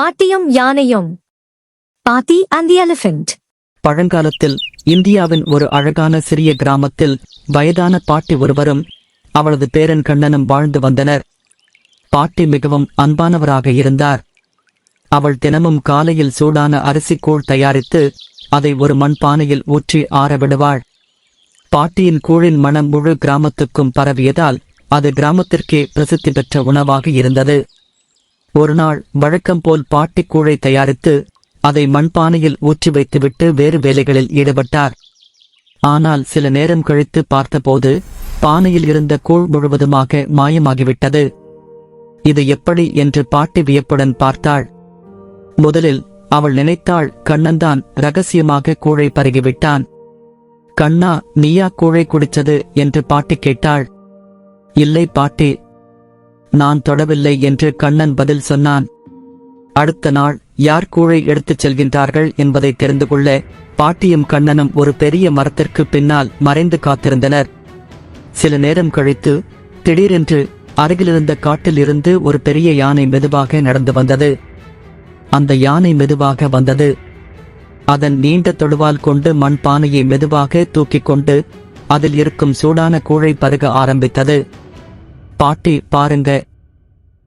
பாட்டியும் யானையும். பாட்டி and the elephant. பழங்காலத்தில் இந்தியாவின் ஒரு அழகான சிறிய கிராமத்தில் வயதான பாட்டி ஒருவரும் அவளது பேரன் கண்ணனும் வாழ்ந்து வந்தனர். பாட்டி மிகவும் அன்பானவராக இருந்தார். அவள் தினமும் காலையில் சூடான அரிசி கூழ் தயாரித்து அதை ஒரு மண்பானையில் ஊற்றி ஆறவிடுவாள். பாட்டியின் கூழின் மனம் முழு கிராமத்துக்கும் பரவியதால் அது கிராமத்திற்கே பிரசித்தி பெற்ற உணவாக இருந்தது. ஒருநாள் வழக்கம் போல் பாட்டி கூழை தயாரித்து அதை மண்பானையில் ஊற்றி வைத்துவிட்டு வேறு வேலைகளில் ஈடுபட்டார். ஆனால் சில நேரம் கழித்து பார்த்தபோது பானையில் இருந்த கூழ் முழுவதுமாக மாயமாகிவிட்டது. இது எப்படி என்று பாட்டி வியப்புடன் பார்த்தாள். முதலில் அவள் நினைத்தாள், கண்ணன்தான் ரகசியமாக கூழை பருகிவிட்டான். கண்ணா, நீயா கூழை குடிச்சது என்று பாட்டி கேட்டாள். இல்லை பாட்டி, நான் தொடவில்லை என்று கண்ணன் பதில் சொன்னான். அடுத்த நாள் யார் கூழை எடுத்துச் செல்கின்றார்கள் என்பதை தெரிந்து கொள்ள பாட்டியும் கண்ணனும் ஒரு பெரிய மரத்திற்கு பின்னால் மறைந்து காத்திருந்தனர். சில நேரம் கழித்து திடீரென்று அருகிலிருந்த காட்டில் இருந்து ஒரு பெரிய யானை மெதுவாக நடந்து வந்தது. அந்த யானை மெதுவாக வந்தது. அதன் நீண்ட தொடுவால் கொண்டு மண்பானையை மெதுவாக தூக்கிக் கொண்டு அதில் இருக்கும் சூடான கூழை பருக ஆரம்பித்தது. பாட்டி, பாருங்க,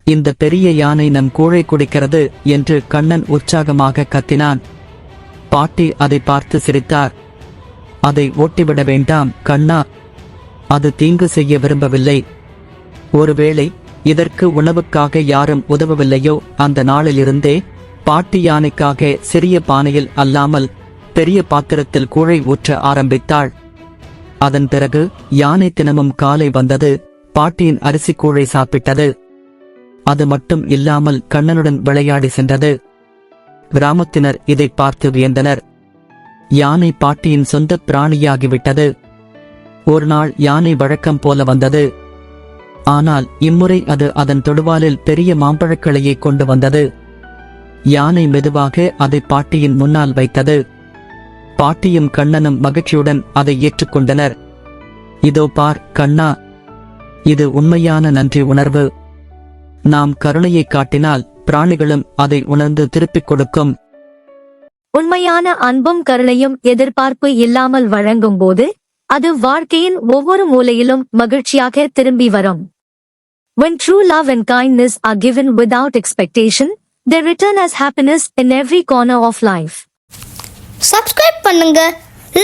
இந்த பெரிய யானை நம் கூழை குடிக்கிறது என்று கண்ணன் உற்சாகமாக கத்தினான். பாட்டி அதை பார்த்து சிரித்தார். அதை ஓட்டிவிட வேண்டாம் கண்ணா, அது தீங்கு செய்ய விரும்பவில்லை. ஒருவேளை இதற்கு உணவுக்காக யாரும் உதவவில்லையோ அந்த நாளிலிருந்தே பாட்டி யானைக்காக சிறிய பானையில் அல்லாமல் பெரிய பாத்திரத்தில் கூழை ஊற்ற ஆரம்பித்தாள். அதன் பிறகு யானை தினமும் காலை வந்தது, பாட்டியின் அரிசி கூழை சாப்பிட்டது. அது மட்டும் இல்லாமல் கண்ணனுடன் விளையாடி சென்றது. கிராமத்தினர் இதை பார்த்து வியந்தனர். யானை பாட்டியின் சொந்த பிராணியாகிவிட்டது. ஒரு நாள் யானை வழக்கம் போல வந்தது. ஆனால் இம்முறை அது அதன் தொடுவாலில் பெரிய மாம்பழக்கிளையை கொண்டு வந்தது. யானை மெதுவாக அதை பாட்டியின் முன்னால் வைத்தது. பாட்டியும் கண்ணனும் மகிழ்ச்சியுடன் அதை ஏற்றுக்கொண்டனர். இதோ பார் கண்ணா, இது உண்மையான நன்றி உணர்வு. நாம் கருணையை காட்டினால் பிராணிகளும் அதை உணர்ந்து திருப்பிக் கொடுக்கும். உண்மையான அன்பும் கருணையும் எதிர்பார்ப்பு இல்லாமல் வழங்கும் போது அது வாழ்க்கையின் ஒவ்வொரு மூலையிலும் மகிழ்ச்சியாக திரும்பி வரும். When true love and kindness are given without expectation, they return as happiness in every corner of life. Subscribe பண்ணுங்க,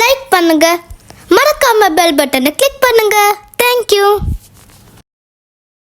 லைக் பண்ணுங்க, மறக்காம பெல் பட்டனை கிளிக் பண்ணுங்க. Thank you.